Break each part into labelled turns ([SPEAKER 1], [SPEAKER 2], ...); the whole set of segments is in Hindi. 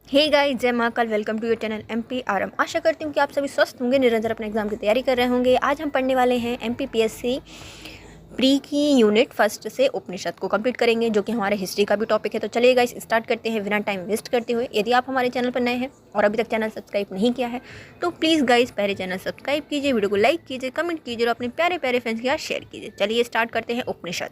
[SPEAKER 1] हे गाइस, जय Mahakal. Welcome to your channel MPRM। आशा करती हूँ कि आप सभी स्वस्थ होंगे, निरंतर अपने एग्जाम की तैयारी कर रहे होंगे। आज हम पढ़ने वाले हैं MPPSC प्री की यूनिट फर्स्ट से उपनिषद को कंप्लीट करेंगे, जो कि हमारे हिस्ट्री का भी टॉपिक है। तो चलिए गाइस, स्टार्ट करते हैं बिना टाइम वेस्ट करते हुए। यदि आप हमारे चैनल पर नए हैं और अभी तक चैनल सब्सक्राइब नहीं किया है तो प्लीज़ गाइस पहले चैनल सब्सक्राइब कीजिए, वीडियो को लाइक कीजिए, कमेंट कीजिए और अपने प्यारे प्यारे फ्रेंड्स के साथ शेयर कीजिए। चलिए स्टार्ट करते हैं। उपनिषद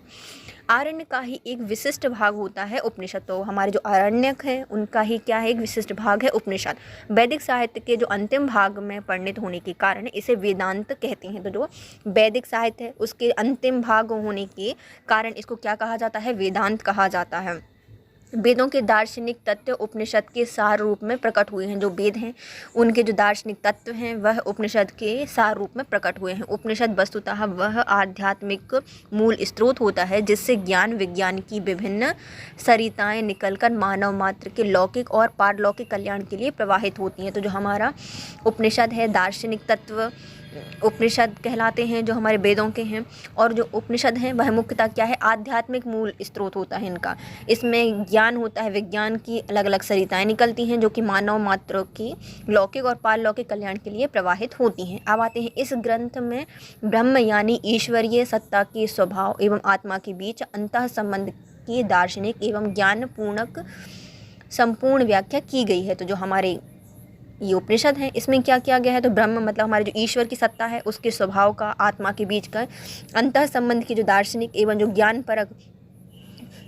[SPEAKER 1] आरण्य का ही एक विशिष्ट भाग होता है उपनिषद। तो हमारे जो आरण्यक है उनका ही क्या है, एक विशिष्ट भाग है उपनिषद। वैदिक साहित्य के जो अंतिम भाग में परिणित होने के कारण इसे वेदांत कहते हैं। तो जो वैदिक साहित्य है उसके अंतिम भाग होने के कारण इसको क्या कहा जाता है, वेदांत कहा जाता है। वेदों के दार्शनिक तत्व उपनिषद के सार रूप में प्रकट हुए हैं। जो वेद हैं उनके जो दार्शनिक तत्व हैं वह उपनिषद के सार रूप में प्रकट हुए हैं। उपनिषद वस्तुतः वह आध्यात्मिक मूल स्रोत होता है जिससे ज्ञान विज्ञान की विभिन्न सरिताएं निकलकर मानव मात्र के लौकिक और पारलौकिक कल्याण के लिए प्रवाहित होती हैं। तो जो हमारा उपनिषद है, दार्शनिक तत्व उपनिषद कहलाते हैं जो हमारे वेदों के हैं। और जो उपनिषद हैं वह मुख्यतः क्या है, आध्यात्मिक मूल स्रोत होता है इनका। इसमें ज्ञान होता है, विज्ञान की अलग अलग सरिताएं निकलती हैं जो कि मानव मात्र की लौकिक और पारलौकिक कल्याण के लिए प्रवाहित होती हैं। अब आते हैं इस ग्रंथ में ब्रह्म यानी ईश्वरीय सत्ता के स्वभाव एवं आत्मा के बीच अंतः संबंध की दार्शनिक एवं ज्ञानपूर्णक संपूर्ण व्याख्या की गई है। तो जो हमारे ये उपनिषद है इसमें क्या किया गया है, तो ब्रह्म मतलब हमारे जो ईश्वर की सत्ता है उसके स्वभाव का, आत्मा के बीच का अंतः संबंध की जो दार्शनिक एवं जो ज्ञान परक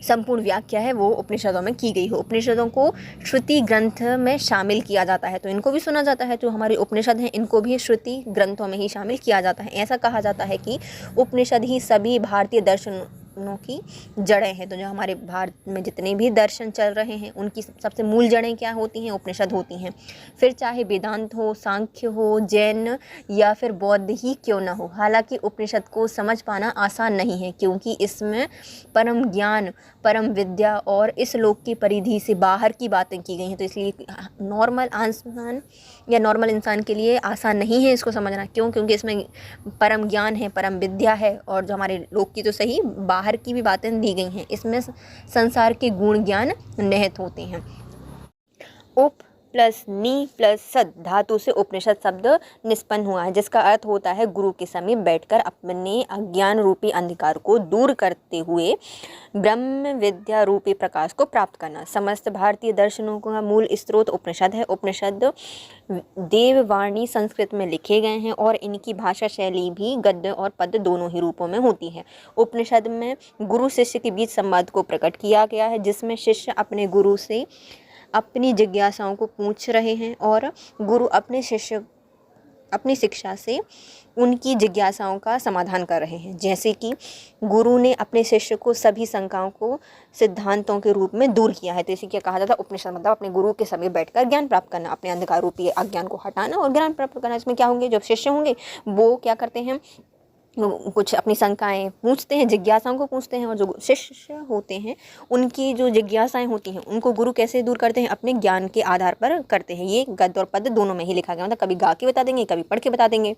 [SPEAKER 1] संपूर्ण व्याख्या है वो उपनिषदों में की गई है। उपनिषदों को श्रुति ग्रंथ में शामिल किया जाता है, तो इनको भी सुना जाता है। जो हमारे उपनिषद हैं इनको भी श्रुति ग्रंथों में ही शामिल किया जाता है। ऐसा कहा जाता है कि उपनिषद ही सभी भारतीय दर्शनों की जड़ें हैं। तो जो हमारे भारत में जितने भी दर्शन चल रहे हैं उनकी सबसे मूल जड़ें क्या होती हैं, उपनिषद होती हैं। फिर चाहे वेदांत हो, सांख्य हो, जैन या फिर बौद्ध ही क्यों ना हो। हालांकि उपनिषद को समझ पाना आसान नहीं है क्योंकि इसमें परम ज्ञान, परम विद्या और इस लोक की परिधि से बाहर की बातें की गई हैं। तो इसलिए नॉर्मल इंसान के लिए आसान नहीं है इसको समझना। क्यों? क्योंकि इसमें परम ज्ञान है, परम विद्या है और जो हमारे लोक की तो सही बाहर की भी बातें दी गई हैं। इसमें संसार के गुण ज्ञान निहित होते हैं। उप प्लस नी प्लस सद धातु से उपनिषद शब्द निष्पन्न हुआ है, जिसका अर्थ होता है गुरु के समीप बैठकर अपने अज्ञान रूपी अंधकार को दूर करते हुए ब्रह्म विद्या रूपी प्रकाश को प्राप्त करना। समस्त भारतीय दर्शनों का मूल स्रोत उपनिषद है। उपनिषद देववाणी संस्कृत में लिखे गए हैं और इनकी भाषा शैली भी गद्य और पद्य दोनों ही रूपों में होती है। उपनिषद में गुरु शिष्य के बीच संवाद को प्रकट किया गया है, जिसमें शिष्य अपने गुरु से अपनी जिज्ञासाओं को पूछ रहे हैं और गुरु अपने शिष्य अपनी शिक्षा से उनकी जिज्ञासाओं का समाधान कर रहे हैं। जैसे कि गुरु ने अपने शिष्य को सभी शंकाओं को सिद्धांतों के रूप में दूर किया है। तो इसे क्या कहा जाता है, उपनिषद मतलब अपने गुरु के समीप बैठकर ज्ञान प्राप्त करना, अपने अंधकार रूपी अज्ञान को हटाना और ज्ञान प्राप्त करना। इसमें क्या होंगे, जो शिष्य होंगे वो क्या करते हैं, कुछ अपनी शंकाएं पूछते हैं, जिज्ञासाओं को पूछते हैं। और जो शिष्य होते हैं उनकी जो जिज्ञासाएं होती हैं उनको गुरु कैसे दूर करते हैं, अपने ज्ञान के आधार पर करते हैं। ये गद्य और पद्य दोनों में ही लिखा गया, मतलब कभी गा के बता देंगे, कभी पढ़ के बता देंगे।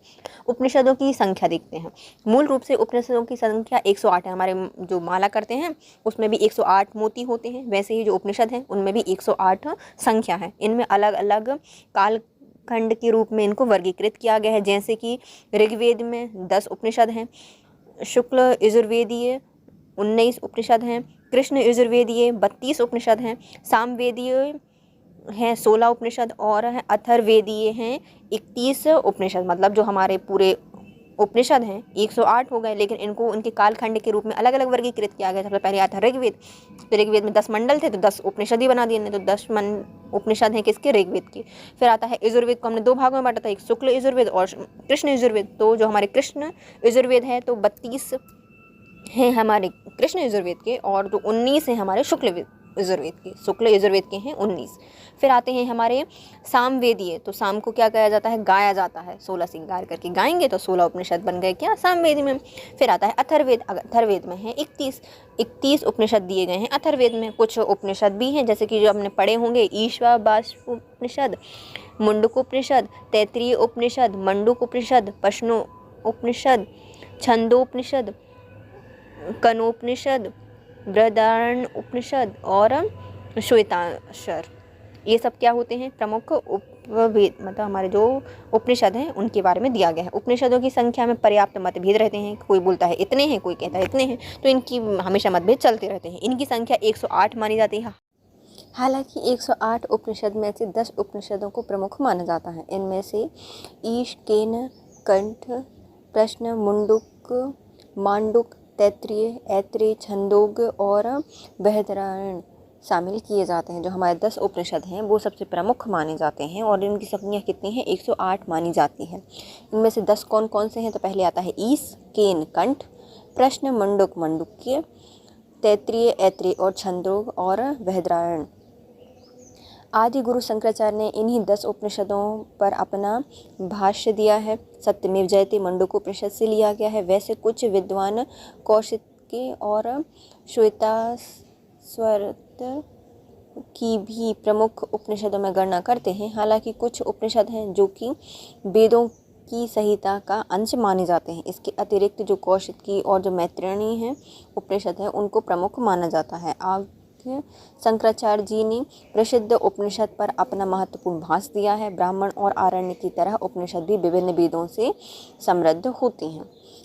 [SPEAKER 1] उपनिषदों की संख्या देखते हैं। मूल रूप से उपनिषदों की संख्या 108 है। हमारे जो माला करते हैं उसमें भी 108 मोती होते हैं, वैसे ही जो उपनिषद हैं उनमें भी 108 संख्या है। इनमें अलग अलग काल खंड के रूप में इनको वर्गीकृत किया गया है। जैसे कि ऋग्वेद में 10 उपनिषद हैं, शुक्ल यजुर्वेदीय 19 उपनिषद हैं, कृष्ण यजुर्वेदीय 32 उपनिषद हैं, सामवेदीय हैं 16 उपनिषद और अथर्ववेदीय हैं 31 उपनिषद। मतलब जो हमारे पूरे उपनिषद हैं 108 हो गए, लेकिन इनको उनके कालखंड के रूप में अलग अलग वर्गीकृत किया गया। सबसे पहले आता ऋग्वेद। तो ऋग्वेद में 10 मंडल थे तो 10 उपनिषद ही बना दिए, तो 10 उपनिषद हैं किसके, ऋग्वेद के। फिर आता है यजुर्वेद को हमने 2 भागों में बांटा था, एक शुक्ल यजुर्वेद और कृष्ण यजुर्वेद। तो जो हमारे कृष्ण यजुर्वेद है तो 32 हैं हमारे कृष्ण यजुर्वेद के और जो 19 हैं हमारे शुक्ल यजुर्वेद के। शुक्ल यजुर्वेद के हैं 19। फिर आते हैं हमारे सामवेदीय। तो साम को क्या कहा जाता है, गाया जाता है। 16 श्रृंगार करके गाएंगे तो 16 उपनिषद बन गए क्या, सामवेदी में। फिर आता है अथर्ववेद। अथर्ववेद में है 31 उपनिषद दिए गए हैं अथर्ववेद में। कुछ उपनिषद भी हैं जैसे कि जो हमने पढ़े होंगे, ईशावास्य उपनिषद, मुंडक उपनिषद, तैत्तिरीय उपनिषद, मंडूक उपनिषद, प्रश्नो उपनिषद, छंदोपनिषद, कनोपनिषद, बृहदारण्य उपनिषद और श्वेताक्षर। ये सब क्या होते हैं? प्रमुख उपवेद, मतलब हमारे जो उपनिषद हैं उनके बारे में दिया गया है। उपनिषदों की संख्या में पर्याप्त मतभेद रहते हैं, कोई बोलता है इतने हैं, कोई कहता है इतने हैं, तो इनकी हमेशा मतभेद चलते रहते हैं। इनकी संख्या 108 मानी जाती है। हालांकि 108 उपनिषद में से 10 उपनिषदों को प्रमुख माना जाता है। इनमें से ईश, केन, कंठ, प्रश्न, मुंडुक, मांडुक, तैत्तिरीय, ऐत्रेय, छंदोग और बृहदारण्यक शामिल किए जाते हैं। जो हमारे 10 उपनिषद हैं वो सबसे प्रमुख माने जाते हैं और इनकी संख्या कितनी है? 108 मानी जाती है। इनमें से 10 कौन कौन से हैं? तो पहले आता है ईश, केन, कंठ, प्रश्न, मुंडुक, मांडुक्य, तैत्तिरीय, ऐत्रेय और छंदोग और बृहदारण्यक। आदि गुरु शंकराचार्य ने इन्हीं 10 उपनिषदों पर अपना भाष्य दिया है। सत्यमेव जयते मंडूकोपनिषद से लिया गया है। वैसे कुछ विद्वान कौशिकी और श्वेताश्वतर की भी प्रमुख उपनिषदों में गणना करते हैं। हालांकि कुछ उपनिषद हैं जो कि वेदों की संहिता का अंश माने जाते हैं। इसके अतिरिक्त जो कौशिकी और जो मैत्रेयी हैं उपनिषद है उनको प्रमुख माना जाता है। शंकराचार्य जी ने प्रसिद्ध उपनिषद पर अपना महत्वपूर्ण भाष्य दिया है। ब्राह्मण और आरण्य की तरह उपनिषद भी विभिन्न वेदों से समृद्ध होती हैं।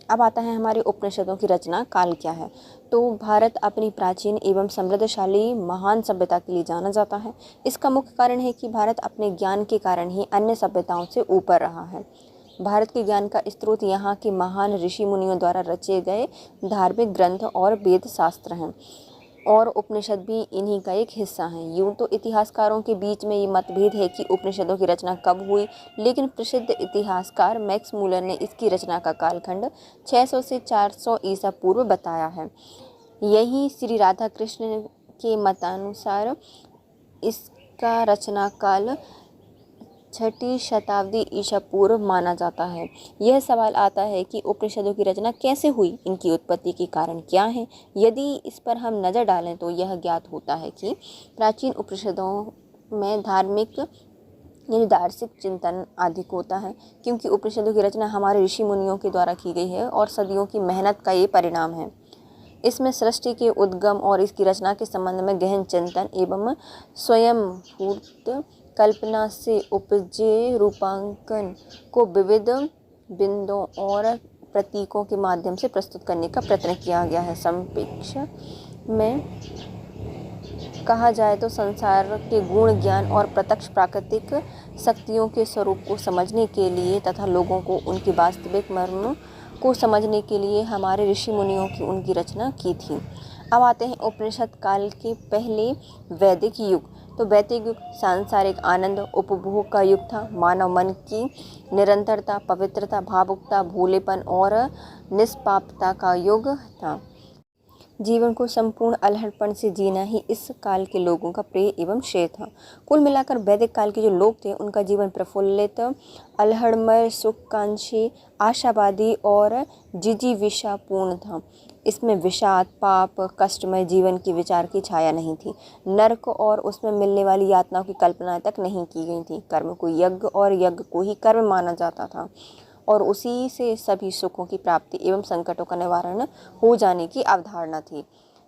[SPEAKER 1] अब आता है हमारे उपनिषदों की रचना काल क्या है। तो भारत अपनी प्राचीन एवं समृद्धशाली महान सभ्यता के लिए जाना जाता है। इसका मुख्य कारण है कि भारत अपने ज्ञान के कारण ही अन्य सभ्यताओं से ऊपर रहा है। भारत के ज्ञान का स्रोत यहाँ के महान ऋषि मुनियों द्वारा रचे गए धार्मिक ग्रंथ और वेद शास्त्र हैं और उपनिषद भी इन्हीं का एक हिस्सा हैं। यूँ तो इतिहासकारों के बीच में ये मतभेद है कि उपनिषदों की रचना कब हुई, लेकिन प्रसिद्ध इतिहासकार मैक्स मूलर ने इसकी रचना का कालखंड 600 से 400 ईसा पूर्व बताया है। यही श्री राधा कृष्ण के मतानुसार इसका रचना काल 6ठी शताब्दी ईसा पूर्व माना जाता है। यह सवाल आता है कि उपनिषदों की रचना कैसे हुई, इनकी उत्पत्ति के कारण क्या हैं। यदि इस पर हम नज़र डालें तो यह ज्ञात होता है कि प्राचीन उपनिषदों में धार्मिक यानी दार्शनिक चिंतन अधिक होता है, क्योंकि उपनिषदों की रचना हमारे ऋषि मुनियों के द्वारा की गई है और सदियों की मेहनत का ये परिणाम है। इसमें सृष्टि के उद्गम और इसकी रचना के संबंध में गहन चिंतन एवं स्वयंभूत कल्पना से उपजे रूपांकन को विविध बिंदुओं और प्रतीकों के माध्यम से प्रस्तुत करने का प्रयत्न किया गया है। संक्षेप में कहा जाए तो संसार के गुण, ज्ञान और प्रत्यक्ष प्राकृतिक शक्तियों के स्वरूप को समझने के लिए तथा लोगों को उनकी वास्तविक मर्म को समझने के लिए हमारे ऋषि मुनियों की उनकी रचना की थी। अब आते हैं उपनिषद काल के पहले वैदिक युग। तो वैदिक युग सांसारिक आनंद उपभोग का युग था। मानव मन की निरंतरता, पवित्रता, भावुकता, भोलेपन और निष्पापता का युग था। जीवन को संपूर्ण अलहड़पन से जीना ही इस काल के लोगों का प्रिय एवं श्रेय था। कुल मिलाकर वैदिक काल के जो लोग थे उनका जीवन प्रफुल्लित, अलहड़मय, सुखकांक्षी, आशावादी और जिजीविषापूर्ण था। इसमें विषाद, पाप, कष्टमय जीवन की विचार की छाया नहीं थी। नरक और उसमें मिलने वाली यातनाओं की कल्पना तक नहीं की गई थी। कर्म को यज्ञ और यज्ञ को ही कर्म माना जाता था और उसी से सभी सुखों की प्राप्ति एवं संकटों का निवारण हो जाने की अवधारणा थी।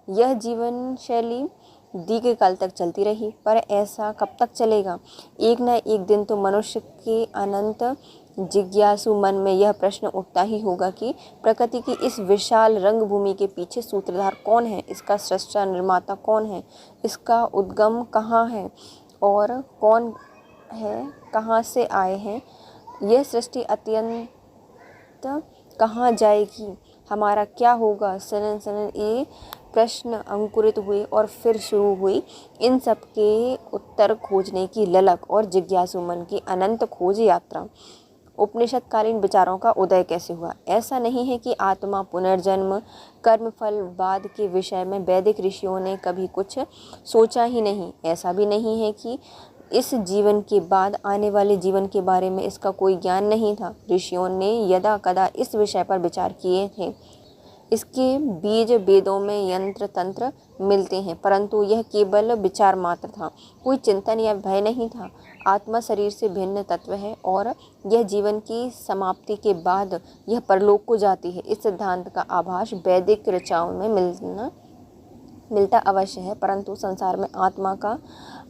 [SPEAKER 1] यह जीवन शैली दीर्घ काल तक चलती रही, पर ऐसा कब तक चलेगा? एक न एक दिन तो मनुष्य के अनंत जिज्ञासु मन में यह प्रश्न उठता ही होगा कि प्रकृति की इस विशाल रंगभूमि के पीछे सूत्रधार कौन है, इसका सृष्टा निर्माता कौन है, इसका उद्गम कहाँ है और कौन है, कहाँ से आए हैं, यह सृष्टि अत्यंत कहाँ जाएगी, हमारा क्या होगा। सनन सनन ये प्रश्न अंकुरित हुए और फिर शुरू हुई इन सब के उत्तर खोजने की ललक और जिज्ञासु मन की अनंत खोज यात्रा। उपनिषद कालीन विचारों का उदय कैसे हुआ? ऐसा नहीं है कि आत्मा, पुनर्जन्म, कर्मफल बाद के विषय में वैदिक ऋषियों ने कभी कुछ सोचा ही नहीं। ऐसा भी नहीं है कि इस जीवन के बाद आने वाले जीवन के बारे में इसका कोई ज्ञान नहीं था। ऋषियों ने यदा कदा इस विषय पर विचार किए थे। इसके बीज वेदों में यंत्र तंत्र मिलते हैं, परंतु यह केवल विचार मात्र था। कोई चिंतन या भय नहीं था। आत्मा शरीर से भिन्न तत्व है और यह जीवन की समाप्ति के बाद यह परलोक को जाती है। इस सिद्धांत का आभास वैदिक ऋचाओं में मिलता अवश्य है, परंतु संसार में आत्मा का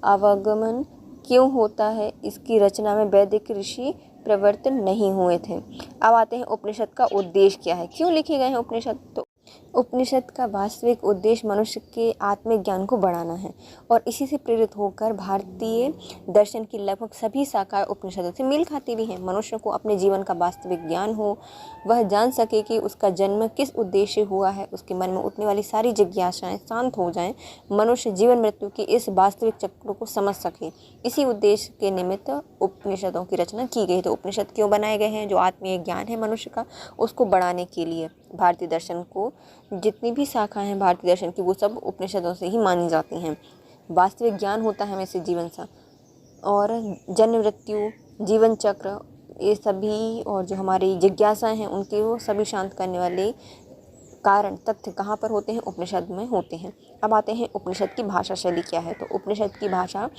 [SPEAKER 1] आवागमन क्यों होता है? इसकी रचना में वैदिक ऋषि प्रवृत्त नहीं हुए थे। अब आते हैं उपनिषद का उद्देश्य क्या है, क्यों लिखे गए हैं उपनिषद। तो उपनिषद का वास्तविक उद्देश्य मनुष्य के आत्मिक ज्ञान को बढ़ाना है और इसी से प्रेरित होकर भारतीय दर्शन की लगभग सभी शाखाएं उपनिषदों से मेल खाती भी हैं। मनुष्य को अपने जीवन का वास्तविक ज्ञान हो, वह जान सके कि उसका जन्म किस उद्देश्य हुआ है, उसके मन में उठने वाली सारी जिज्ञासाएं शांत हो जाएं, मनुष्य जीवन मृत्यु के इस वास्तविक चक्र को समझ सके। इसी उद्देश्य के निमित्त उपनिषदों की रचना की गई। तो उपनिषद क्यों बनाए गए हैं? जो आत्मीय ज्ञान है मनुष्य का, उसको बढ़ाने के लिए। भारतीय दर्शन को जितनी भी शाखाएं हैं भारतीय दर्शन की, वो सब उपनिषदों से ही मानी जाती हैं। वास्तविक ज्ञान होता है हमें से जीवन सा, और जन्म मृत्यु, जीवन चक्र, ये सभी, और जो हमारी जिज्ञासाएं हैं उनके वो सभी शांत करने वाले कारण तथ्य कहाँ पर होते हैं? उपनिषद में होते हैं। अब आते हैं उपनिषद की भाषा शैली क्या है। तो उपनिषद की भाषा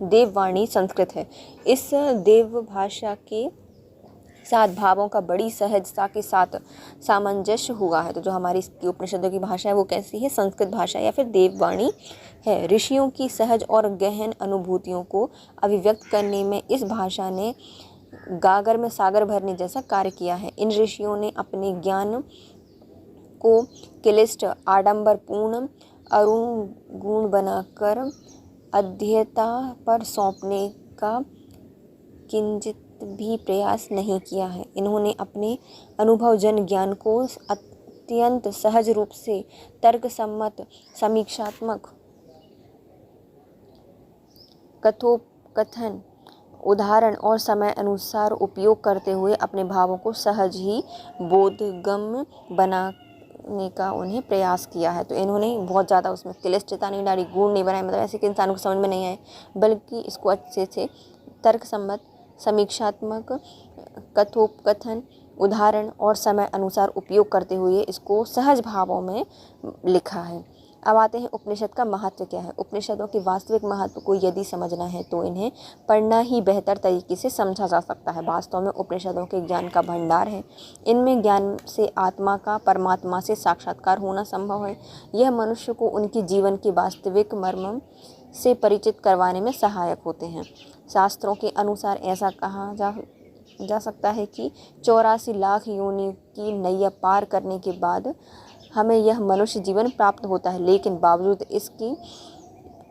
[SPEAKER 1] देववाणी संस्कृत है। इस देव भाषा के साथ भावों का बड़ी सहजता के साथ सामंजस्य हुआ है। तो जो हमारी उपनिषदों की भाषा है वो कैसी है? संस्कृत भाषा या फिर देववाणी है। ऋषियों की सहज और गहन अनुभूतियों को अभिव्यक्त करने में इस भाषा ने गागर में सागर भरने जैसा कार्य किया है। इन ऋषियों ने अपने ज्ञान को क्लिष्ट, आडंबरपूर्ण, अरुण गुण बनाकर अध्येता पर सौंपने का किंचित भी प्रयास नहीं किया है। इन्होंने अपने अनुभवजन ज्ञान को अत्यंत सहज रूप से तर्कसम्मत, समीक्षात्मक, कथोपकथन, उदाहरण और समय अनुसार उपयोग करते हुए अपने भावों को सहज ही बोधगम्य बनाने का उन्हें प्रयास किया है। तो इन्होंने बहुत ज़्यादा उसमें क्लिष्टता नहीं डाली, गुण नहीं बनाए, मतलब ऐसे कि इंसानों को समझ में नहीं आए, बल्कि इसको अच्छे से तर्कसम्मत, समीक्षात्मक, कथोपकथन, उदाहरण और समय अनुसार उपयोग करते हुए इसको सहज भावों में लिखा है। अब आते हैं उपनिषद का महत्व क्या है। उपनिषदों के वास्तविक महत्व को यदि समझना है तो इन्हें पढ़ना ही बेहतर तरीके से समझा जा सकता है। वास्तव में उपनिषदों के ज्ञान का भंडार है। इनमें ज्ञान से आत्मा का परमात्मा से साक्षात्कार होना संभव है। यह मनुष्य को उनके जीवन के वास्तविक मर्म से परिचित करवाने में सहायक होते हैं। शास्त्रों के अनुसार ऐसा कहा जा सकता है कि 84 लाख योनि की नैया पार करने के बाद हमें यह मनुष्य जीवन प्राप्त होता है, लेकिन बावजूद इसकी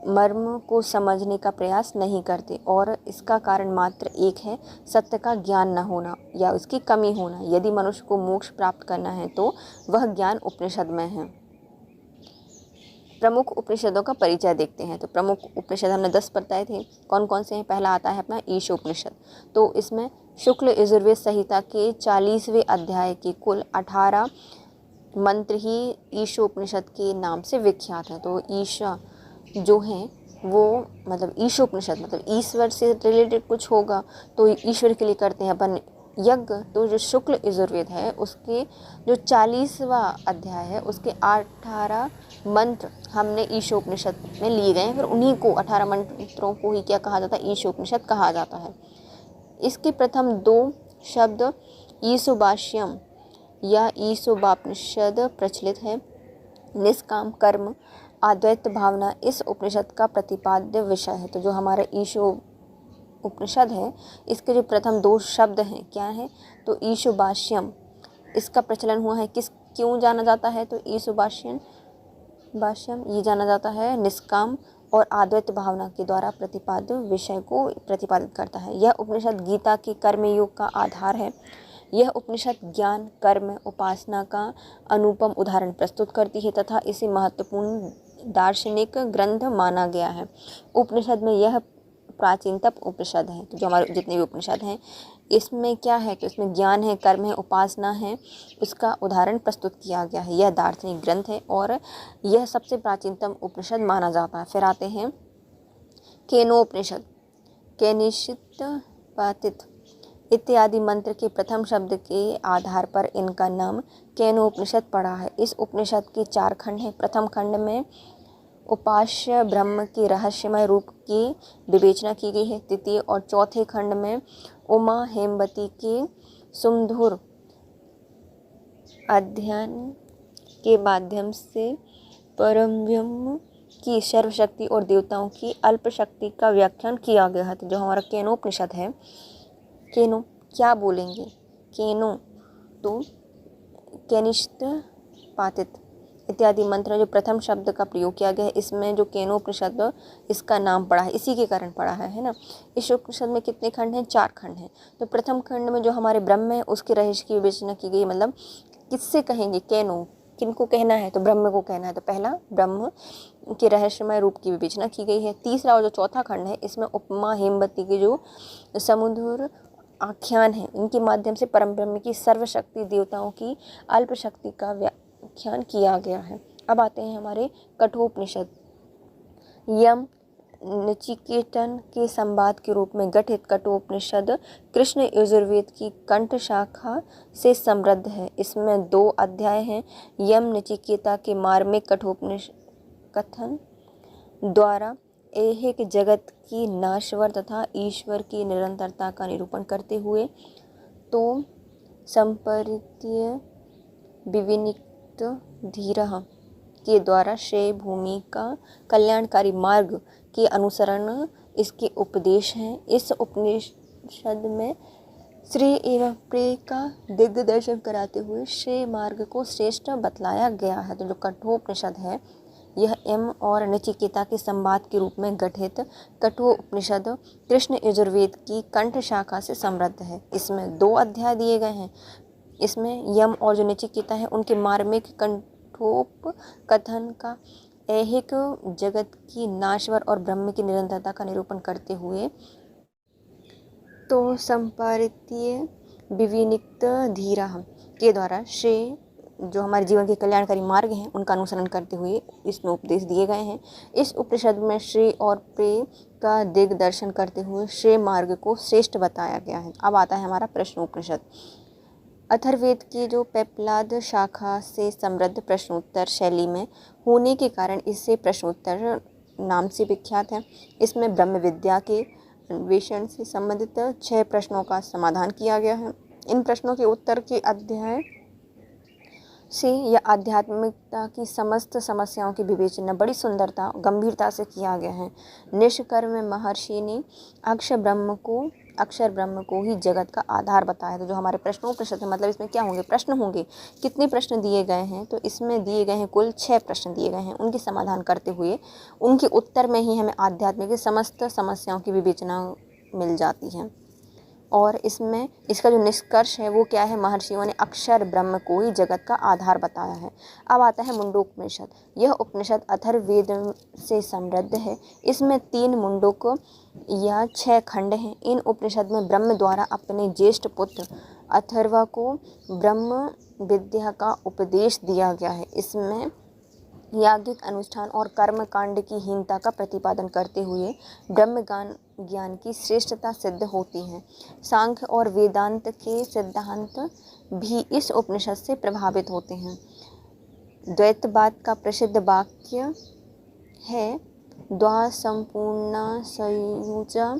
[SPEAKER 1] मर्म को समझने का प्रयास नहीं करते, और इसका कारण मात्र एक है, सत्य का ज्ञान न होना या उसकी कमी होना। यदि मनुष्य को मोक्ष प्राप्त करना है तो वह ज्ञान उपनिषद में है। प्रमुख उपनिषदों का परिचय देखते हैं। तो प्रमुख उपनिषद हमने 10 बताए थे। कौन कौन से हैं? पहला आता है अपना ईशोपनिषद। तो इसमें शुक्ल यजुर्वेद संहिता के 40वें अध्याय के कुल 18 मंत्र ही ईशोपनिषद के नाम से विख्यात हैं। तो ईशा जो हैं वो मतलब ईशोपनिषद मतलब ईश्वर से रिलेटेड कुछ होगा तो ईश्वर के लिए करते हैं अपन यज्ञ। तो जो शुक्ल यजुर्वेद है उसके जो 40वां अध्याय है उसके 18 मंत्र हमने ईशोपनिषद में लिए गए हैं। फिर उन्हीं को 18 मंत्रों को ही क्या कहा जाता है? ईशोपनिषद कहा जाता है। इसके प्रथम 2 शब्द ईशोभाष्यम या ईशोपानिषद प्रचलित है। निष्काम कर्म, अद्वैत भावना इस उपनिषद का प्रतिपाद्य विषय है। तो जो हमारा ईशो उपनिषद है इसके जो प्रथम 2 शब्द हैं क्या है? तो ईशोभाष्यम, इसका प्रचलन हुआ है क्यों जाना जाता है? तो ईशोभाष्यम ये जाना जाता है निष्काम और अद्वैत भावना के द्वारा प्रतिपाद्य विषय को प्रतिपादित करता है। यह उपनिषद गीता के कर्मयोग का आधार है। यह उपनिषद ज्ञान, कर्म, उपासना का अनुपम उदाहरण प्रस्तुत करती है तथा इसे महत्वपूर्ण दार्शनिक ग्रंथ माना गया है। उपनिषद में यह प्राचीनतम उपनिषद है। तो जो हमारे जितने भी उपनिषद हैं इसमें क्या है कि इसमें ज्ञान है, कर्म है, उपासना है, उसका उदाहरण प्रस्तुत किया गया है। यह दार्शनिक ग्रंथ है और यह सबसे प्राचीनतम उपनिषद माना जाता है। फिर आते हैं केनोपनिषद, केनिषित, पातित इत्यादि मंत्र के प्रथम शब्द के आधार पर इनका नाम केनोपनिषद पड़ा है। इस उपनिषद के 4 खंड हैं। प्रथम खंड में उपास्य ब्रह्म के रहस्यमय रूप की विवेचना की गई है। तृतीय और चौथे खंड में उमा हेमवती के सुमधुर अध्ययन के माध्यम से परम ब्रह्म की सर्वशक्ति और देवताओं की अल्प शक्ति का व्याख्यान किया गया है। तो जो हमारा केनोपनिषद है, केनो क्या बोलेंगे, केनो तो केनिष्ठ पातित इत्यादि मंत्र जो प्रथम शब्द का प्रयोग किया गया है, इसमें जो केनोपनिषद इसका नाम पड़ा है, इसी के कारण पड़ा है ना। इस उपनिषद में कितने खंड हैं? 4 खंड हैं। तो प्रथम खंड में जो हमारे ब्रह्म है उसके रहस्य की विवेचना की गई, मतलब किससे कहेंगे, केनो किनको कहना है, तो ब्रह्म को कहना है। तो पहला ब्रह्म के रहस्यमय रूप की विवेचना की गई है। तीसरा और जो चौथा खंड है, इसमें उपमा हेमवती के जो समुद्र आख्यान है, इनके माध्यम से परम ब्रह्म की सर्वशक्ति देवताओं की अल्प शक्ति का व्याख्यान किया गया है। अब आते हैं हमारे कठोपनिषद। यम नचिकेतन के संवाद के रूप में गठित कठोपनिषद कृष्ण यजुर्वेद की कंठ शाखा से समृद्ध है। इसमें 2 अध्याय हैं। यम नचिकेता के मार्मिक कठोपनिषद कथन द्वारा ऐहिक जगत की नाशवर तथा ईश्वर की निरंतरता का निरूपण करते हुए, तो संपरित्य विविनिक्त धीरः के द्वारा श्रेय भूमि का कल्याणकारी मार्ग के अनुसरण इसके उपदेश हैं। इस उपनिषद में श्रेय एवं प्रेय का दिग्दर्शन कराते हुए श्रेय मार्ग को श्रेष्ठ बतलाया गया है। तो जो कठोपनिषद है, यह यम और नचिकेता के संवाद के रूप में गठित कठोपनिषद कृष्ण यजुर्वेद की कंठ शाखा से समृद्ध है। इसमें 2 अध्याय दिए गए हैं। इसमें यम और जो नचिकेता है उनके मार्मिक कंठोप कथन का ऐहिक जगत की नाशवर और ब्रह्म की निरंतरता का निरूपण करते हुए, तो संपारित्य विविनिक्त धीरा के द्वारा श्रेय जो हमारे जीवन के कल्याणकारी मार्ग हैं उनका अनुसरण करते हुए इसमें उपदेश दिए गए हैं। इस उपनिषद में श्रेय और प्रेय का दिग्दर्शन करते हुए श्रेय मार्ग को श्रेष्ठ बताया गया है। अब आता है हमारा प्रश्नोपनिषद। अथर्ववेद की जो पेपलाद शाखा से समृद्ध प्रश्नोत्तर शैली में होने के कारण इससे प्रश्नोत्तर नाम से विख्यात है। इसमें ब्रह्म विद्या के अन्वेषण से संबंधित 6 प्रश्नों का समाधान किया गया है। इन प्रश्नों के उत्तर के अध्याय से या आध्यात्मिकता की समस्त समस्याओं की विवेचना बड़ी सुंदरता गंभीरता से किया गया है। निष्कर्म महर्षि ने अक्षर ब्रह्म को ही जगत का आधार बताया। तो जो हमारे प्रश्नोपनिषद है, मतलब इसमें क्या होंगे, प्रश्न होंगे। कितने प्रश्न दिए गए हैं, तो इसमें दिए गए हैं कुल 6 प्रश्न दिए गए हैं। उनके समाधान करते हुए उनके उत्तर में ही हमें आध्यात्मिक की समस्त समस्याओं की विवेचना मिल जाती है। और इसमें इसका जो निष्कर्ष है वो क्या है, महर्षियों ने अक्षर ब्रह्म को ही जगत का आधार बताया है। अब आता है मुंडोपनिषद। यह उपनिषद अथर्ववेद से समृद्ध है। इसमें 3 मुंडक या 6 खंड हैं। इन उपनिषद में ब्रह्म द्वारा अपने ज्येष्ठ पुत्र अथर्वा को ब्रह्म विद्या का उपदेश दिया गया है। इसमें याज्ञिक अनुष्ठान और कर्म कांड की हीनता का प्रतिपादन करते हुए ब्रह्म ज्ञान की श्रेष्ठता सिद्ध होती है। सांख्य और वेदांत के सिद्धांत भी इस उपनिषद से प्रभावित होते हैं। द्वैतवाद का प्रसिद्ध वाक्य है, द्वा संपूर्णा संयुजा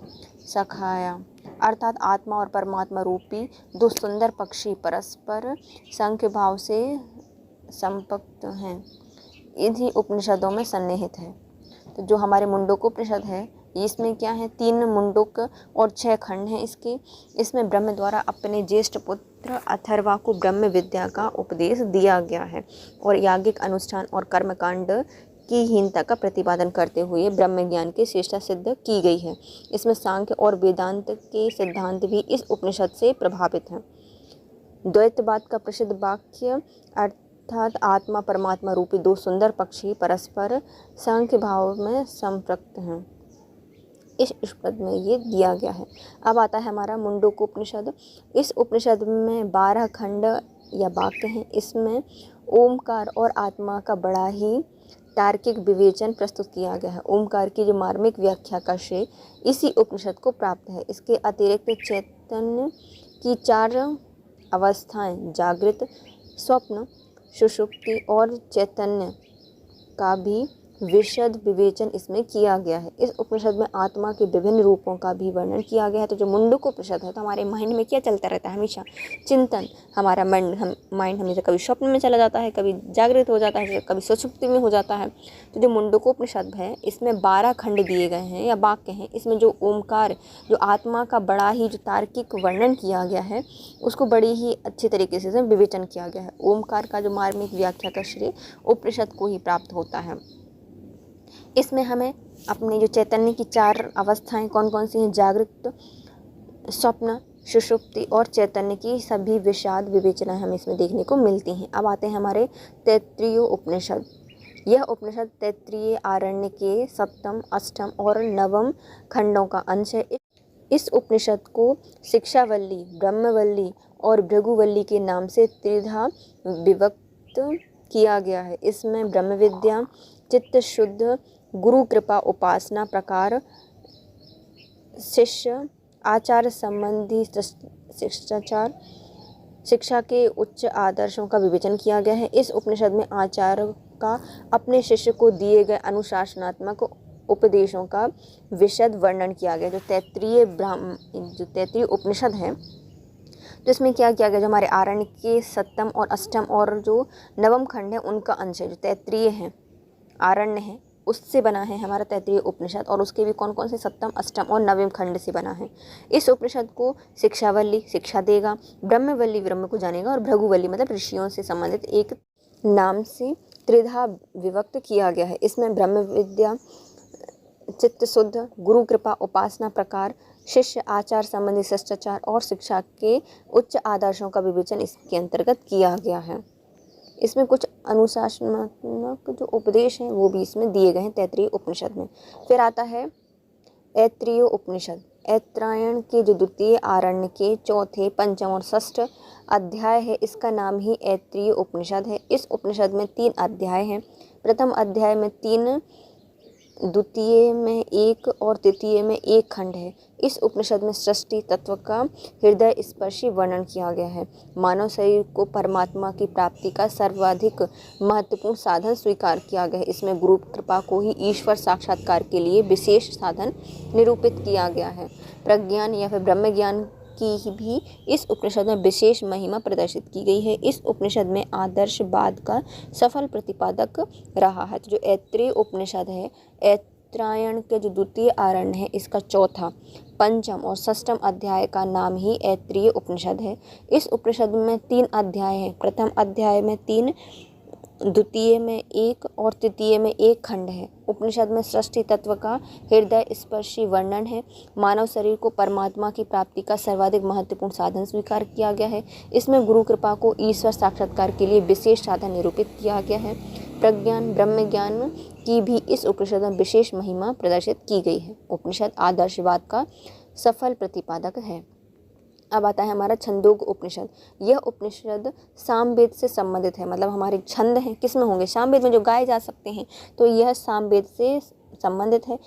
[SPEAKER 1] सखाया, अर्थात आत्मा और परमात्मा रूपी 2 सुंदर पक्षी परस्पर संख्य भाव से संपक्त हैं। इन्हीं उपनिषदों में सन्निहित है। तो जो हमारे मुंडकोपनिषद है, इसमें क्या है, 3 मुंडक और 6 खंड हैं इसमें ब्रह्म द्वारा अपने ज्येष्ठ पुत्र अथर्वा को ब्रह्म विद्या का उपदेश दिया गया है और याज्ञिक अनुष्ठान और कर्मकांड की हीनता का प्रतिपादन करते हुए ब्रह्म ज्ञान की श्रेष्ठता सिद्ध की गई है। इसमें सांख्य और वेदांत के सिद्धांत भी इस उपनिषद से प्रभावित हैं। द्वैतवाद का प्रसिद्ध वाक्य अर्थात आत्मा परमात्मा रूपी 2 सुंदर पक्षी परस्पर सांख्य भाव में संपृक्त हैं, इस उपनिषद में ये दिया गया है। अब आता है हमारा मुंडकोपनिषद। इस उपनिषद में 12 खंड या वाक्य हैं। इसमें ओमकार और आत्मा का बड़ा ही तार्किक विवेचन प्रस्तुत किया गया है। ओमकार की जो मार्मिक व्याख्या का श्रेय इसी उपनिषद को प्राप्त है। इसके अतिरिक्त चैतन्य की 4 अवस्थाएं, जागृत, स्वप्न, सुषुप्ति और चैतन्य का भी विशद विवेचन इसमें किया गया है। इस उपनिषद में आत्मा के विभिन्न रूपों का भी वर्णन किया गया है। तो जो मुंडक उपनिषद है, तो हमारे माइंड में क्या चलता रहता है, हमेशा चिंतन। हमारा माइंड हमेशा कभी स्वप्न में चला जाता है, कभी जागृत हो जाता है, कभी सुषुप्ति में हो जाता है। तो जो मुंडकोपनिषद है, इसमें 12 खंड दिए गए हैं या वाक्य हैं। इसमें जो ओमकार, जो आत्मा का बड़ा ही जो तार्किक वर्णन किया गया है, उसको बड़ी ही अच्छे तरीके से विवेचन किया गया है। ओमकार का जो मार्मिक व्याख्या का श्रेय उपनिषद को ही प्राप्त होता है। इसमें हमें अपने जो चैतन्य की 4 अवस्थाएं कौन कौन सी हैं, जागृत, स्वप्न, सुषुप्ति और चैतन्य की सभी विषाद विवेचनाएं हमें इसमें देखने को मिलती हैं। अब आते हैं हमारे तैत्तिरीय उपनिषद। यह उपनिषद तैत्तिरीय आरण्य के 7म, 8म और 9म खंडों का अंश है। इस उपनिषद को शिक्षावल्ली, ब्रह्मवल्ली और भृगुवल्ली के नाम से त्रिधा विभक्त किया गया है। इसमें ब्रह्म विद्या, चित्त शुद्ध, गुरु कृपा, उपासना प्रकार, शिष्य आचार संबंधी शिष्टाचार, शिक्षा के उच्च आदर्शों का विवेचन किया गया है। इस उपनिषद में आचार्य का अपने शिष्य को दिए गए अनुशासनात्मक उपदेशों का विशद वर्णन किया गया। जो तैत्तिरीय उपनिषद है, तो इसमें क्या किया गया, जो हमारे आरण्य के 7म और 8म और जो 9म खंड है, उनका अंश है। जो तैत्तिरीय है, आरण्य है, उससे बना है हमारा तैत्तिरीय उपनिषद, और उसके भी कौन कौन से 7म, 8म और 9वें खंड से बना है। इस उपनिषद को शिक्षावल्ली शिक्षा देगा, ब्रह्मवल्ली ब्रह्म को जानेगा, और भृगुवल्ली मतलब ऋषियों से संबंधित एक नाम से त्रिधा विभक्त किया गया है। इसमें ब्रह्म विद्या, चित्त शुद्ध, गुरु कृपा, उपासना प्रकार, शिष्य आचार संबंधी शिष्टाचार और शिक्षा के उच्च आदर्शों का विवेचन इसके अंतर्गत किया गया है। इसमें कुछ अनुशासनात्मक जो उपदेश हैं वो भी इसमें दिए गए हैं तैत्तिरीय उपनिषद में। फिर आता है ऐत्रेय उपनिषद। ऐत्रायण के जो द्वितीय आरण्य के 4थे, 5म और 6ठ अध्याय है, इसका नाम ही ऐत्रेय उपनिषद है। इस उपनिषद में 3 अध्याय हैं। प्रथम अध्याय में 3, द्वितीय में 1 और तृतीय में 1 खंड है। इस उपनिषद में सृष्टि तत्व का हृदय स्पर्शी वर्णन किया गया है। मानव शरीर को परमात्मा की प्राप्ति का सर्वाधिक महत्वपूर्ण साधन स्वीकार किया गया है। इसमें गुरु कृपा को ही ईश्वर साक्षात्कार के लिए विशेष साधन निरूपित किया गया है। प्रज्ञान या फिर ब्रह्म ज्ञान की भी इस उपनिषद में विशेष महिमा प्रदर्शित की गई है। इस उपनिषद में आदर्शवाद का सफल प्रतिपादक रहा है। तो जो ऐत्रेय उपनिषद है, ऐत्रायण के जो द्वितीय आरण्य है, इसका 4था, 5म और 6ठ अध्याय का नाम ही ऐत्रेय उपनिषद है। इस उपनिषद में 3 अध्याय हैं। प्रथम अध्याय में 3, द्वितीय में 1 और तृतीय में 1 खंड है। उपनिषद में सृष्टि तत्व का हृदय स्पर्शी वर्णन है। मानव शरीर को परमात्मा की प्राप्ति का सर्वाधिक महत्वपूर्ण साधन स्वीकार किया गया है। इसमें गुरु कृपा को ईश्वर साक्षात्कार के लिए विशेष साधन निरूपित किया गया है। प्रज्ञान ब्रह्म ज्ञान की भी इस उपनिषद में विशेष महिमा प्रदर्शित की गई है। उपनिषद आदर्शवाद का सफल प्रतिपादक है। अब आता है हमारा छंदोग्य उपनिषद। यह उपनिषद सामवेद से संबंधित है। मतलब हमारे छंद हैं किस में होंगे, सामवेद में जो गाए जा सकते हैं, तो यह सामवेद से संबंधित है।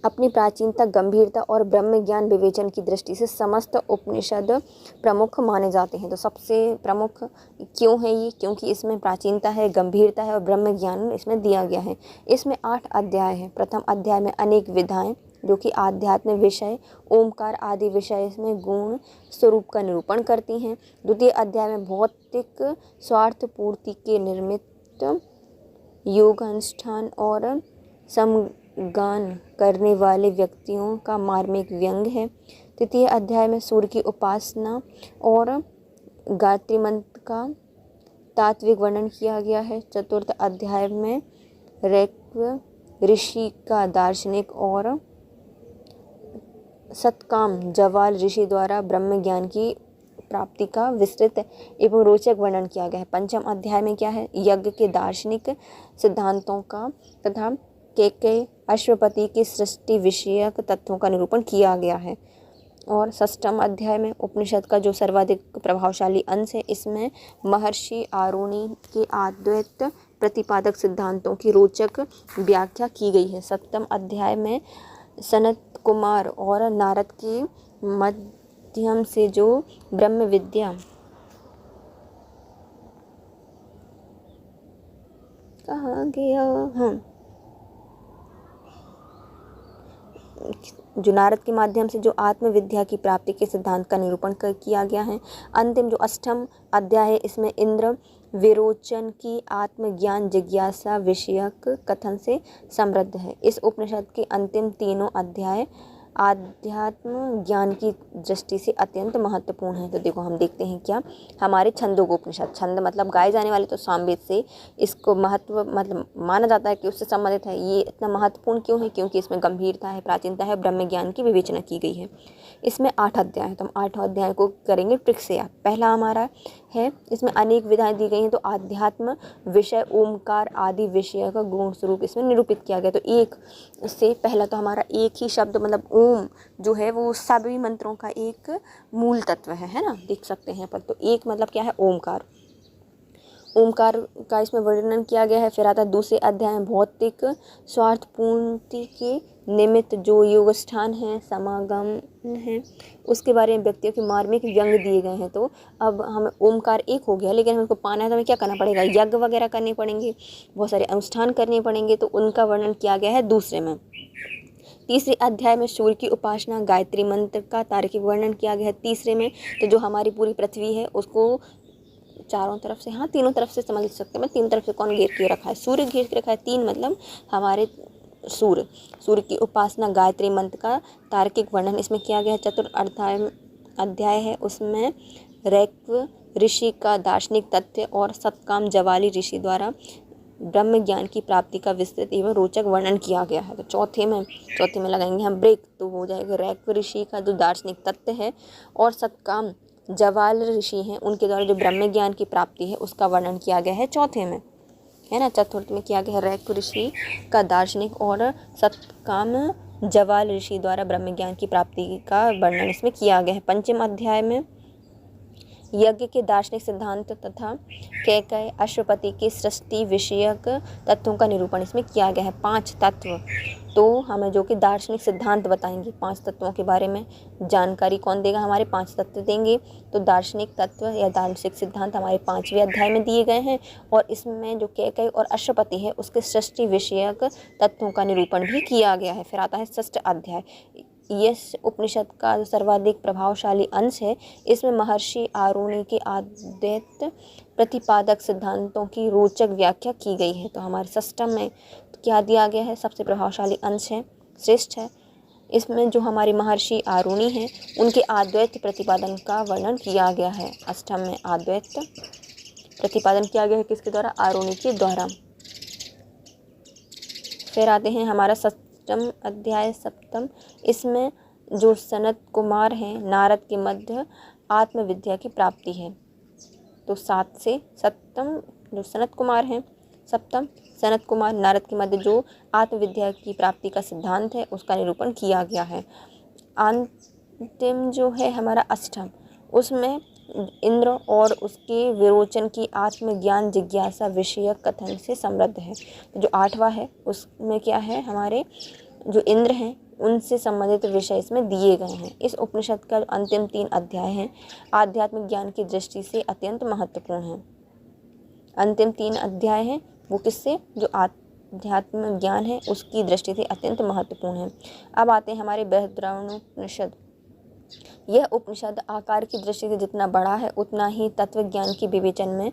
[SPEAKER 1] अपनी प्राचीनता, गंभीरता और ब्रह्म ज्ञान विवेचन की दृष्टि से समस्त उपनिषद प्रमुख माने जाते हैं। तो सबसे प्रमुख क्यों है ये, क्योंकि इसमें प्राचीनता है, गंभीरता है और ब्रह्म ज्ञान इसमें दिया गया है। इसमें 8 अध्याय हैं। प्रथम अध्याय में अनेक विधाएं जो कि आध्यात्मिक विषय, ओमकार आदि विषय इसमें गुण स्वरूप का निरूपण करती हैं। द्वितीय अध्याय में भौतिक स्वार्थ पूर्ति के निर्मित योग अनुष्ठान और समगान करने वाले व्यक्तियों का मार्मिक व्यंग है। तृतीय अध्याय में सूर्य की उपासना और गायत्री मंत्र का तात्विक वर्णन किया गया है। चतुर्थ अध्याय में ऋक् ऋषि का दार्शनिक और सतकाम जवाल ऋषि द्वारा ब्रह्म ज्ञान की प्राप्ति का विस्तृत एवं रोचक वर्णन किया गया है। पंचम अध्याय में क्या है, यज्ञ के दार्शनिक सिद्धांतों का तथा केकय अश्वपति की सृष्टि विषयक तत्वों का निरूपण किया गया है। और षष्ठम अध्याय में उपनिषद का जो सर्वाधिक प्रभावशाली अंश है, इसमें महर्षि आरुणि के अद्वैत प्रतिपादक सिद्धांतों की रोचक व्याख्या की गई है। सप्तम अध्याय में सनत कुमार और नारद के माध्यम से जो ब्रह्म विद्या कहाँ गया, हाँ, जो नारद के माध्यम से जो आत्मविद्या की प्राप्ति के सिद्धांत का निरूपण किया गया है। अंतिम जो अष्टम अध्याय है, इसमें इंद्र विरोचन की आत्मज्ञान जिज्ञासा विषयक कथन से समृद्ध है। इस उपनिषद के अंतिम तीनों अध्याय आध्यात्म ज्ञान की दृष्टि से अत्यंत महत्वपूर्ण है। तो देखो हम देखते हैं क्या, हमारे छंदोगोपनिषद, छंद मतलब गाए जाने वाले, तो सामवेद से इसको महत्व मतलब माना जाता है कि उससे संबंधित है। ये इतना महत्वपूर्ण क्यों है? क्योंकि इसमें गंभीरता है, प्राचीनता है, ब्रह्म ज्ञान की विवेचना की गई है। इसमें 8 अध्याय हैं, तो हम 8 अध्याय को करेंगे ट्रिक से याद। पहला हमारा है, इसमें अनेक विधाएं दी गई हैं, तो आध्यात्म विषय ओमकार आदि विषय का गुण स्वरूप इसमें निरूपित किया गया। तो एक से पहला तो हमारा एक ही शब्द मतलब ओम जो है वो सभी मंत्रों का एक मूल तत्व है ना, देख सकते हैं पर। तो एक मतलब क्या है? ओमकार। ओमकार का इसमें वर्णन किया गया है। फिर आता है दूसरे अध्याय में भौतिक स्वार्थ पूर्ति के निमित्त जो योग स्थान है, समागम है, उसके बारे में व्यक्तियों के मार्मिक व्यंग दिए गए हैं। तो अब हमें ओमकार एक हो गया, लेकिन हमको पाना है तो हमें क्या करना पड़ेगा? यज्ञ वगैरह करने पड़ेंगे, बहुत सारे अनुष्ठान करने पड़ेंगे, तो उनका वर्णन किया गया है दूसरे में। तीसरे अध्याय में सूर्य की उपासना गायत्री मंत्र का तार्किक वर्णन किया गया है तीसरे में। तो जो हमारी पूरी पृथ्वी है उसको चारों तरफ से, हाँ तीनों तरफ से समझ सकते हैं। तीन तरफ से कौन घेर के रखा है? सूर्य घेर के रखा है। 3 मतलब हमारे सूर्य की उपासना गायत्री मंत्र का तार्किक वर्णन इसमें किया गया है। चतुर्थ अध्याय है, उसमें रैक्व ऋषि का दार्शनिक तथ्य और सतकाम जवाली ऋषि द्वारा ब्रह्म ज्ञान की प्राप्ति का विस्तृत एवं रोचक वर्णन किया गया है। तो चौथे में लगाएंगे हम ब्रेक, तो हो जाएगा रैक्व ऋषि का जो दार्शनिक तथ्य है और सतकाम जवाल ऋषि हैं उनके द्वारा जो ब्रह्म ज्ञान की प्राप्ति है उसका वर्णन किया गया है चौथे में, है ना। चतुर्थ में किया गया है रैक्व ऋषि का दार्शनिक और सतकाम जवाल ऋषि द्वारा ब्रह्म ज्ञान की प्राप्ति का वर्णन इसमें किया गया है। पंचम अध्याय में यज्ञ के दार्शनिक सिद्धांत तथा कैकय अश्वपति के सृष्टि विषयक तत्वों का निरूपण इसमें किया गया है। 5 तत्व, तो हमें जो कि दार्शनिक सिद्धांत बताएंगे, 5 तत्वों के बारे में जानकारी कौन देगा? हमारे 5 तत्व देंगे। तो दार्शनिक तत्व या दार्शनिक सिद्धांत हमारे 5वें अध्याय में दिए गए हैं, और इसमें जो कैकय और अश्वपति है उसके सृष्टि विषयक तत्वों का निरूपण भी किया गया है। फिर आता है षष्ठ अध्याय। यह उपनिषद का जो सर्वाधिक प्रभावशाली अंश है, इसमें महर्षि आरुणि के अद्वैत प्रतिपादक सिद्धांतों की रोचक व्याख्या की गई है। तो हमारे षष्ठम में क्या दिया गया है? सबसे प्रभावशाली अंश है, श्रेष्ठ है। इसमें जो हमारे महर्षि आरुणि हैं उनके अद्वैत प्रतिपादन का वर्णन किया गया है। अष्टम में अद्वैत प्रतिपादन किया गया है किसके द्वारा? आरुणि के द्वारा। फिर आते हैं हमारा सप्तम अध्याय, सप्तम। इसमें जो सनत कुमार हैं नारद के मध्य आत्मविद्या की प्राप्ति है। तो 7 से सप्तम जो सनत कुमार हैं, सप्तम सनत कुमार नारद के मध्य जो आत्मविद्या की प्राप्ति का सिद्धांत है उसका निरूपण किया गया है। अंतिम जो है हमारा अष्टम, उसमें इंद्र और उसके विरोचन की आत्मज्ञान जिज्ञासा विषयक कथन से समृद्ध है। तो जो 8वां है उसमें क्या है? हमारे जो इंद्र हैं उनसे संबंधित विषय इसमें दिए गए हैं। इस उपनिषद का अंतिम 3 अध्याय हैं आध्यात्मिक ज्ञान की दृष्टि से अत्यंत महत्वपूर्ण हैं। अंतिम 3 अध्याय हैं वो किससे? जो आध्यात्मिक ज्ञान है उसकी दृष्टि से अत्यंत महत्वपूर्ण है। अब आते हैं हमारे बृहदारण्योपनिषद। यह उपनिषद आकार की दृष्टि से जितना बड़ा है उतना ही तत्व ज्ञान की विवेचन में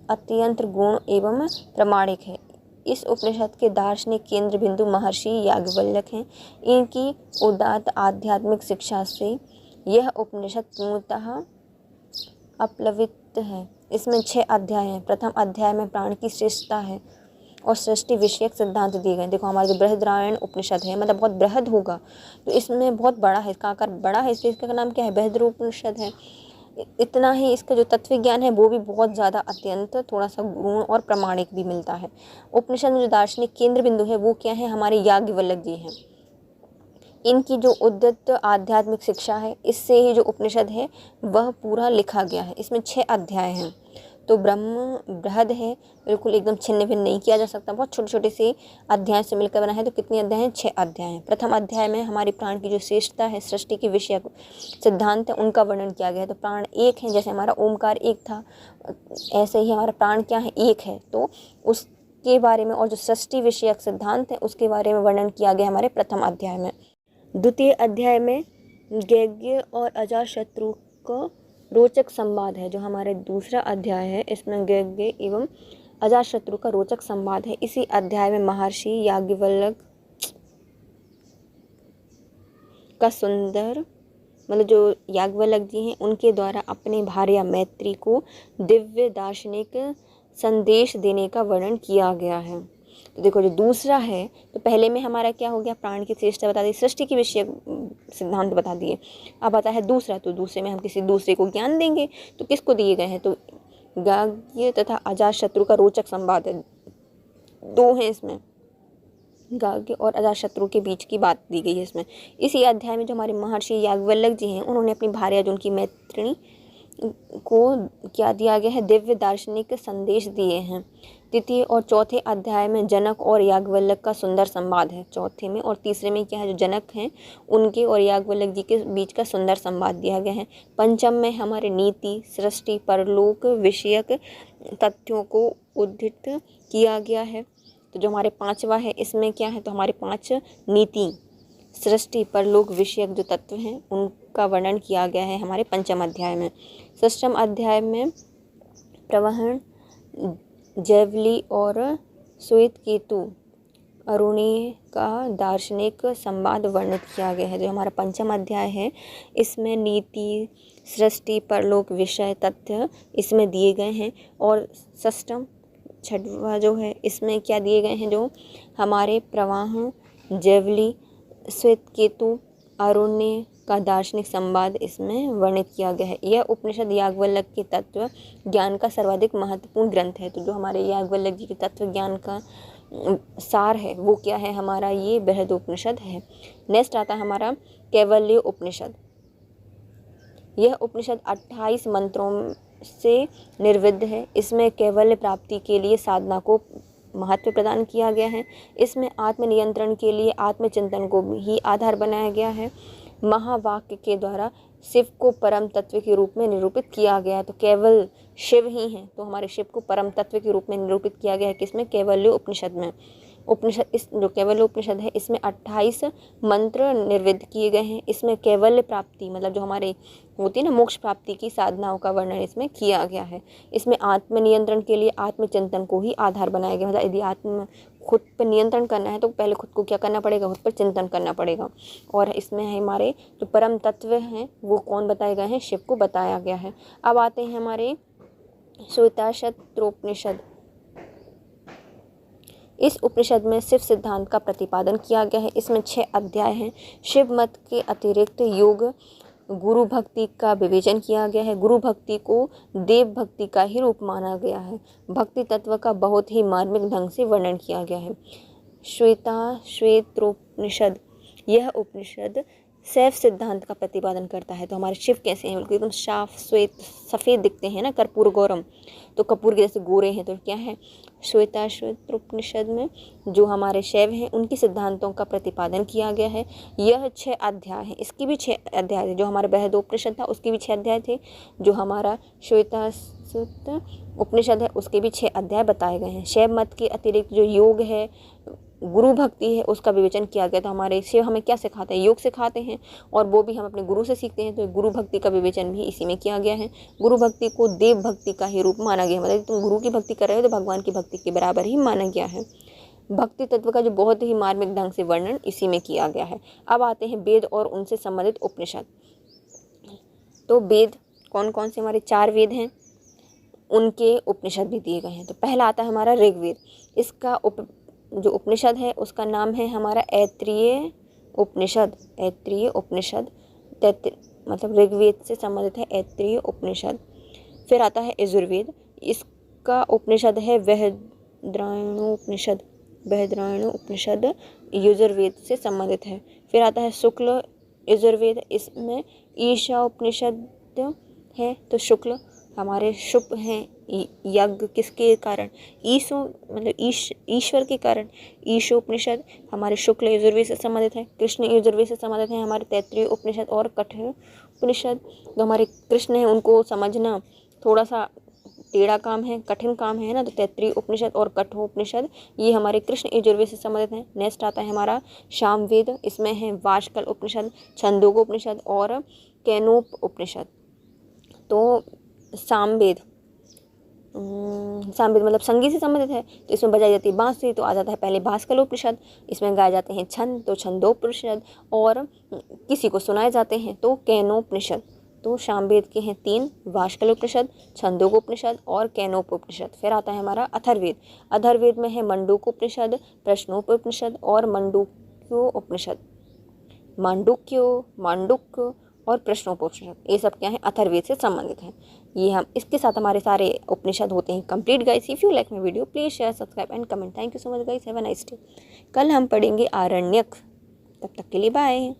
[SPEAKER 1] अत्यंत गुण एवं प्रमाणिक है। इस उपनिषद के दार्शनिक केंद्र बिंदु महर्षि याज्ञवल्क्य हैं। इनकी उदात्त आध्यात्मिक शिक्षा से यह उपनिषद पूर्णतः अपलवित है। इसमें 6 अध्याय हैं। प्रथम अध्याय में प्राण की श्रेष्ठता है और सृष्टि विषयक सिद्धांत दिए गए। देखो हमारा जो बृहदारण्यक उपनिषद है मतलब बहुत बृहद होगा, तो इसमें बहुत बड़ा है, इसका आकार बड़ा है, इसलिए इसका नाम क्या है? बृहदारण्योपनिषद है। इतना ही इसका जो तत्व ज्ञान है वो भी बहुत ज़्यादा अत्यंत थोड़ा सा गुण और प्रमाणिक भी मिलता है। उपनिषद में जो दार्शनिक केंद्र बिंदु है वो क्या है? हमारे याज्ञवल्क्य जी हैं। इनकी जो उद्यत आध्यात्मिक शिक्षा है इससे ही जो उपनिषद है वह पूरा लिखा गया है। इसमें 6 अध्याय हैं। तो ब्रह्म बृहद है, बिल्कुल एकदम छिन्न भिन्न नहीं किया जा सकता, बहुत छोटे छोटे से अध्याय से मिलकर बना है। तो कितने अध्याय हैं? 6 अध्याय हैं। प्रथम अध्याय में हमारी प्राण की जो श्रेष्ठता है, सृष्टि के विषय सिद्धांत है उनका वर्णन किया गया है। तो प्राण एक है, जैसे हमारा ओमकार एक था ऐसे ही हमारा प्राण क्या है? एक है। तो उस के बारे में और जो सृष्टि विषयक सिद्धांत है उसके बारे में वर्णन किया गया हमारे प्रथम अध्याय में। द्वितीय अध्याय में यज्ञ और अजातशत्रु का रोचक संवाद है। जो हमारे दूसरा अध्याय है इसमें यज्ञ एवं अजातशत्रु का रोचक संवाद है। इसी अध्याय में महर्षि याज्ञवल्क्य का सुंदर जो याज्ञवल्क्य जी हैं उनके द्वारा अपने भार्या मैत्री को दिव्य दार्शनिक संदेश देने का वर्णन किया गया है। तो देखो जो दूसरा है, तो पहले में हमारा क्या हो गया, प्राण की श्रेष्ठता बता दी, सृष्टि की विषय सिद्धांत बता दिए। अब आता है दूसरा, तो दूसरे में हम किसी दूसरे को ज्ञान देंगे। तो किसको दिए गए हैं, तो याज्ञ तथा अजातशत्रु का रोचक संवाद है। दो हैं इसमें, याज्ञ और अजातशत्रु के बीच की बात दी गई है इसमें। इसी अध्याय में जो हमारे महर्षि याज्ञवल्क्य जी हैं उन्होंने अपनी भार्या जो उनकी मैत्रिणी को क्या दिया गया है, दिव्य दार्शनिक संदेश दिए हैं। तृतीय और चौथे अध्याय में जनक और याज्ञवल्क्य का सुंदर संवाद है। चौथे में और तीसरे में क्या है, जो जनक हैं उनके और याज्ञवल्क्य जी के बीच का सुंदर संवाद दिया गया है। पंचम में हमारे नीति, सृष्टि, परलोक विषयक तथ्यों को उद्धृत किया गया है। तो जो हमारे पांचवा है इसमें क्या है, तो हमारे 5 नीति, सृष्टि, परलोक विषयक जो तत्व हैं उनका वर्णन किया गया है हमारे पंचम अध्याय में। षष्ठम अध्याय में प्रवहन, जैवली और श्वेत केतु अरुणीय का दार्शनिक संवाद वर्णित किया गया है। जो हमारा पंचम अध्याय है इसमें नीति, सृष्टि, परलोक विषय तथ्य इसमें दिए गए हैं। और षष्ठम छठवा जो है इसमें क्या दिए गए हैं, जो हमारे प्रवाह, जैवली, श्वेत केतु, अरुण्य का दार्शनिक संवाद इसमें वर्णित किया गया है। यह उपनिषद याज्ञवल्क्य के तत्व ज्ञान का सर्वाधिक महत्वपूर्ण ग्रंथ है। तो जो हमारे याज्ञवल्क्य जी के तत्व ज्ञान का सार है वो क्या है, हमारा ये बृहदोपनिषद है। नेक्स्ट आता है हमारा कैवल्य उपनिषद। यह उपनिषद 28 मंत्रों से निर्विद्ध है। इसमें कैवल्य प्राप्ति के लिए साधना को महत्व प्रदान किया गया है। इसमें आत्मनियंत्रण के लिए आत्मचिंतन को ही आधार बनाया गया है। महावाक्य के द्वारा शिव को परम तत्व के रूप में निरूपित किया गया है। तो केवल शिव ही हैं, तो हमारे शिव को परम तत्व के रूप में निरूपित किया गया है किसमें, कैवल्य उपनिषद में। उपनिषद इस जो कैवल्य उपनिषद है इसमें 28 मंत्र निर्विद्ध किए गए हैं। इसमें कैवल्य प्राप्ति जो हमारे होती है ना मोक्ष प्राप्ति की साधनाओं का वर्णन इसमें किया गया है। इसमें आत्मनियंत्रण के लिए आत्मचिंतन को ही आधार बनाया गया। यदि खुद पर नियंत्रण करना है तो पहले खुद को क्या करना पड़ेगा, खुद पर चिंतन करना पड़ेगा। और इसमें हमारे जो परम तत्व हैं वो कौन बताए गए हैं, शिव को बताया गया है। अब आते हैं हमारे श्वेताश्वत्रोपनिषद। इस उपनिषद में शिव सिद्धांत का प्रतिपादन किया गया है। इसमें 6 अध्याय हैं। शिव मत के अतिरिक्त योग, गुरु भक्ति का विवेचन किया गया है। गुरु भक्ति को देव भक्ति का ही रूप माना गया है। भक्ति तत्व का बहुत ही मार्मिक ढंग से वर्णन किया गया है। श्वेतोपनिषद, यह उपनिषद शैव सिद्धांत का प्रतिपादन करता है। तो हमारे शिव कैसे हैं, बिल्कुल एकदम साफ श्वेत सफ़ेद दिखते हैं ना, कर्पूर गौरम, तो कपूर के जैसे गोरे हैं। तो क्या है, श्वेतोपनिषद में जो हमारे शैव हैं उनके सिद्धांतों का प्रतिपादन किया गया है। यह 6 अध्याय हैं। इसकी भी 6 अध्याय थे। जो हमारा बृहदोपनिषद था उसके भी 6 अध्याय थे। जो हमारा श्वेताश्वत है उसके भी 6 अध्याय बताए गए हैं। शैव मत के अतिरिक्त जो योग है, गुरु भक्ति है, उसका विवेचन किया गया। तो हमारे शिव हमें क्या सिखाते हैं, योग सिखाते हैं, और वो भी हम अपने गुरु से सीखते हैं। तो गुरु भक्ति का विवेचन भी इसी में किया गया है। गुरु भक्ति को देव भक्ति का ही रूप माना गया, मतलब तुम गुरु की भक्ति कर रहे हो तो भगवान की भक्ति के बराबर ही माना गया है। भक्ति तत्व का जो बहुत ही मार्मिक ढंग से वर्णन इसी में किया गया है। अब आते हैं वेद और उनसे संबंधित उपनिषद। तो वेद कौन कौन से, हमारे 4 वेद हैं, उनके उपनिषद भी दिए गए हैं। तो पहला आता है हमारा ऋग्वेद। इसका जो उपनिषद है उसका नाम है हमारा ऐत्रेय उपनिषद। ऐत्रेय उपनिषद मतलब ऋग्वेद से संबंधित है ऐत्रेय उपनिषद। फिर आता है यजुर्वेद। इसका उपनिषद है बृहद्रण्योपनिषद। बृहद्रण्योपनिषद यजुर्वेद से संबंधित है। फिर आता है शुक्ल यजुर्वेद। इसमें ईशा उपनिषद है। तो शुक्ल हमारे शुभ हैं, यज्ञ किसके कारण, ईशो मतलब ईश्वर के कारण। ईशोपनिषद हमारे शुक्ल यजुर्वेद से संबंधित है। कृष्ण यजुर्वेद से संबंधित है हमारे तैत्तिरीय उपनिषद और कठोपनिषद। जो हमारे कृष्ण हैं उनको समझना थोड़ा सा टेढ़ा काम है, कठिन काम है ना, तो तैत्तिरीय उपनिषद और कठोपनिषद ये हमारे कृष्ण यजुर्वेद से संबंधित हैं। नेक्स्ट आता है हमारा सामवेद, इसमें है वाशकल उपनिषद, छंदोग उपनिषद और केनोप उपनिषद। तो सामवेद मतलब संगीत से संबंधित है, तो इसमें बजाई जाती है बांसुरी, तो आ जाता है पहले भास्कर उपनिषद। इसमें गाए जाते हैं छंद, तो छंदोपनिषद, और किसी को सुनाए जाते हैं तो कैनोपनिषद। तो सामवेद के हैं 3, वाशकल उपनिषद, छंदोगोपनिषद और कैनोपनिषद। फिर आता है हमारा अथर्ववेद। अथर्ववेद में है मंडूकोपनिषद, प्रश्नोपनिषद और मांडुक्योपनिषद। मांडुक्य और प्रश्नोपनिषद, ये सब क्या है, अथर्ववेद से संबंधित हैं। ये हम इसके साथ हमारे सारे उपनिषद होते हैं complete guys. If you like my video please share, subscribe and comment. Thank you so much guys, have a nice day. कल हम पढ़ेंगे आरण्यक। तब तक के लिए बाय।